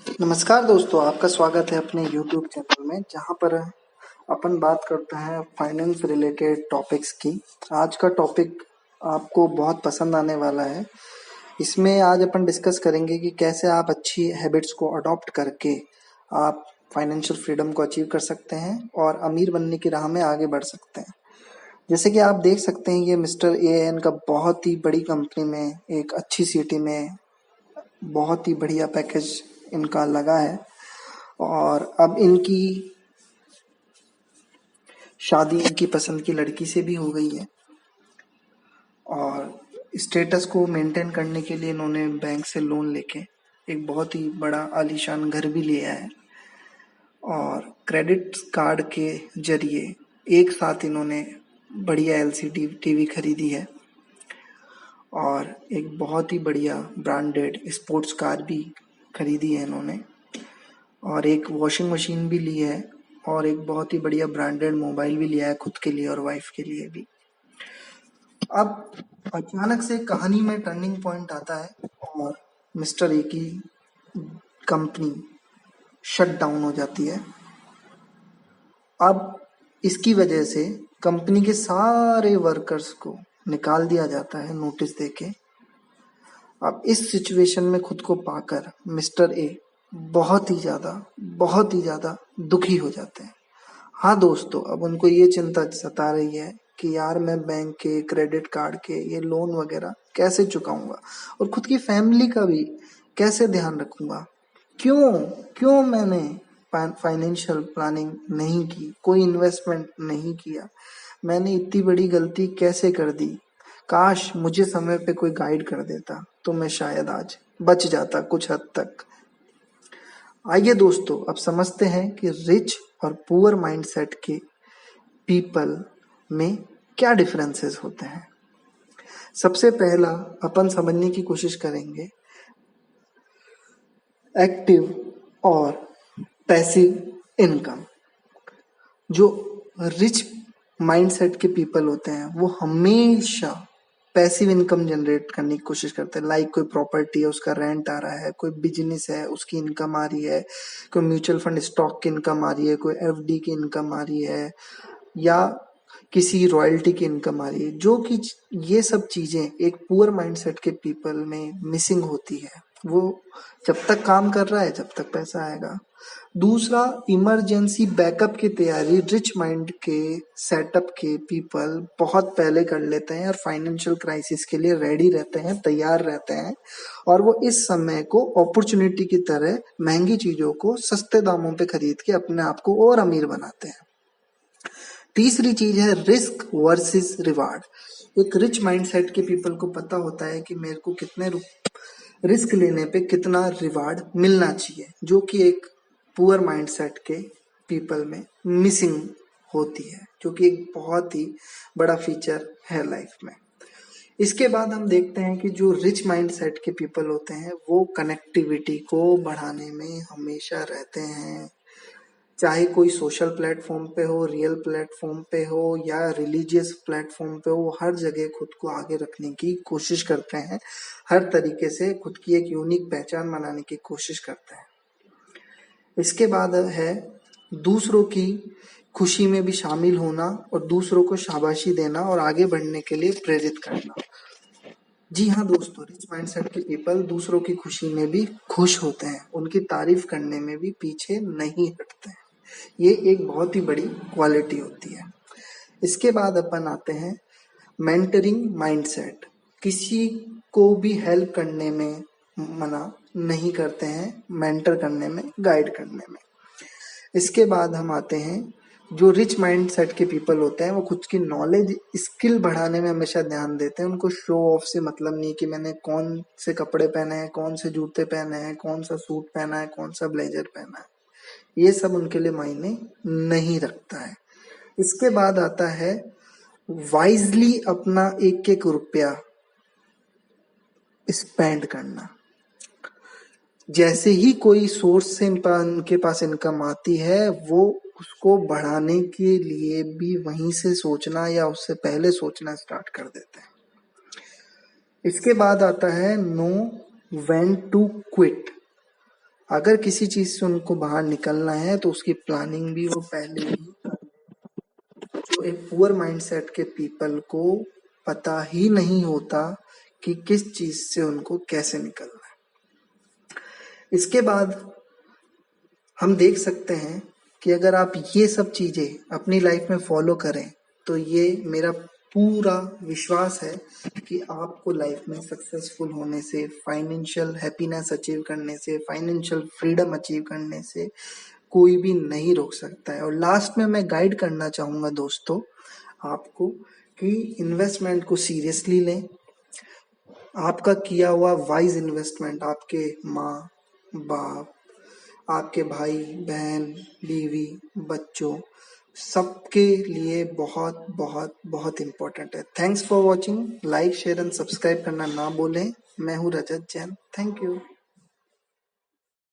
नमस्कार दोस्तों, आपका स्वागत है अपने YouTube चैनल में जहाँ पर अपन बात करते हैं फाइनेंस रिलेटेड टॉपिक्स की। आज का टॉपिक आपको बहुत पसंद आने वाला है। इसमें आज अपन डिस्कस करेंगे कि कैसे आप अच्छी हैबिट्स को अडॉप्ट करके आप फाइनेंशियल फ्रीडम को अचीव कर सकते हैं और अमीर बनने की राह में आगे बढ़ सकते हैं। जैसे कि आप देख सकते हैं, ये मिस्टर AN का बहुत ही बड़ी कंपनी में एक अच्छी सिटी में बहुत ही बढ़िया पैकेज इनका लगा है और अब इनकी शादी इनकी पसंद की लड़की से भी हो गई है और स्टेटस को मेंटेन करने के लिए इन्होंने बैंक से लोन लेके एक बहुत ही बड़ा आलीशान घर भी लिया है और क्रेडिट कार्ड के जरिए एक साथ इन्होंने बढ़िया LCD टीवी खरीदी है और एक बहुत ही बढ़िया ब्रांडेड स्पोर्ट्स कार भी खरीदी है इन्होंने और एक वॉशिंग मशीन भी ली है और एक बहुत ही बढ़िया ब्रांडेड मोबाइल भी लिया है खुद के लिए और वाइफ के लिए भी। अब अचानक से कहानी में टर्निंग पॉइंट आता है और मिस्टर ए की कंपनी शट डाउन हो जाती है। अब इसकी वजह से कंपनी के सारे वर्कर्स को निकाल दिया जाता है नोटिस देके। अब इस सिचुएशन में खुद को पाकर मिस्टर ए बहुत ही ज्यादा दुखी हो जाते हैं। हाँ दोस्तों, अब उनको ये चिंता सता रही है कि यार मैं बैंक के क्रेडिट कार्ड के ये लोन वगैरह कैसे चुकाऊंगा और खुद की फैमिली का भी कैसे ध्यान रखूंगा। क्यों क्यों मैंने फाइनेंशियल प्लानिंग नहीं की, कोई इन्वेस्टमेंट नहीं किया, मैंने इतनी बड़ी गलती कैसे कर दी। काश मुझे समय पे कोई गाइड कर देता तो मैं शायद आज बच जाता कुछ हद तक। आइए दोस्तों, अब समझते हैं कि रिच और पुअर माइंडसेट के पीपल में क्या डिफरेंसेस होते हैं। सबसे पहला अपन समझने की कोशिश करेंगे एक्टिव और पैसिव इनकम। जो रिच माइंडसेट के पीपल होते हैं वो हमेशा पैसिव इनकम जनरेट करने की कोशिश करते हैं। लाइक कोई प्रॉपर्टी है, उसका रेंट आ रहा है, कोई बिजनेस है, उसकी इनकम आ रही है, कोई म्यूचुअल फंड स्टॉक की इनकम आ रही है, कोई FD की इनकम आ रही है या किसी रॉयल्टी की इनकम आ रही है। जो कि ये सब चीजें एक पुअर माइंडसेट के पीपल में मिसिंग होती है। वो जब तक काम कर रहा है जब तक पैसा आएगा। दूसरा, इमरजेंसी बैकअप की तैयारी रिच माइंड के सेटअप के पीपल बहुत पहले कर लेते हैं और फाइनेंशियल क्राइसिस के लिए रेडी रहते हैं, तैयार रहते हैं और वो इस समय को अपॉर्चुनिटी की तरह महंगी चीजों को सस्ते दामों पे खरीद के अपने आप को और अमीर बनाते हैं। तीसरी चीज है रिस्क वर्सेस रिवार्ड। एक रिच माइंडसेट के पीपल को पता होता है कि मेरे को कितने रिस्क लेने पे कितना रिवार्ड मिलना चाहिए, जो कि एक पुअर माइंडसेट के पीपल में मिसिंग होती है, जो कि एक बहुत ही बड़ा फीचर है लाइफ में। इसके बाद हम देखते हैं कि जो रिच माइंडसेट के पीपल होते हैं वो कनेक्टिविटी को बढ़ाने में हमेशा रहते हैं। चाहे कोई सोशल प्लेटफॉर्म पे हो, रियल प्लेटफॉर्म पे हो या रिलीजियस प्लेटफॉर्म पे हो, हर जगह खुद को आगे रखने की कोशिश करते हैं। हर तरीके से खुद की एक यूनिक पहचान बनाने की कोशिश करते हैं। इसके बाद है दूसरों की खुशी में भी शामिल होना और दूसरों को शाबाशी देना और आगे बढ़ने के लिए प्रेरित करना। जी हाँ दोस्तों, रिच माइंडसेट के पीपल दूसरों की खुशी में भी खुश होते हैं, उनकी तारीफ करने में भी पीछे नहीं हटते हैं। ये एक बहुत ही बड़ी क्वालिटी होती है। इसके बाद अपन आते हैं मेंटरिंग माइंडसेट। किसी को भी हेल्प करने में मना नहीं करते हैं, मेंटर करने में, गाइड करने में। इसके बाद हम आते हैं जो रिच माइंडसेट के पीपल होते हैं वो खुद की नॉलेज स्किल बढ़ाने में हमेशा ध्यान देते हैं। उनको शो ऑफ से मतलब नहीं कि मैंने कौन से कपड़े पहने हैं, कौन से जूते पहने हैं, कौन सा सूट पहना है, कौन सा ब्लेजर पहना है, ये सब उनके लिए मायने नहीं रखता है। इसके बाद आता है वाइजली अपना एक एक रुपया स्पेंड करना। जैसे ही कोई सोर्स से इनके पास इनकम आती है वो उसको बढ़ाने के लिए भी वहीं से सोचना या उससे पहले सोचना स्टार्ट कर देते हैं। इसके बाद आता है नो व्हेन टू क्विट। अगर किसी चीज से उनको बाहर निकलना है तो उसकी प्लानिंग भी वो पहले ही कर। जो एक पुअर माइंडसेट के पीपल को पता ही नहीं होता कि किस चीज से उनको कैसे निकलना है। इसके बाद हम देख सकते हैं कि अगर आप ये सब चीजें अपनी लाइफ में फॉलो करें तो ये मेरा पूरा विश्वास है कि आपको लाइफ में सक्सेसफुल होने से, फाइनेंशियल हैप्पीनेस अचीव करने से, फाइनेंशियल फ्रीडम अचीव करने से कोई भी नहीं रोक सकता है। और लास्ट में मैं गाइड करना चाहूंगा दोस्तों आपको कि इन्वेस्टमेंट को सीरियसली लें। आपका किया हुआ वाइज इन्वेस्टमेंट आपके माँ बाप, आपके भाई बहन, बीवी, बच्चों, सबके लिए बहुत बहुत बहुत इम्पोर्टेंट है। Thanks for watching. Like share and subscribe करना ना भूलें। मैं हूँ रजत जैन। Thank you.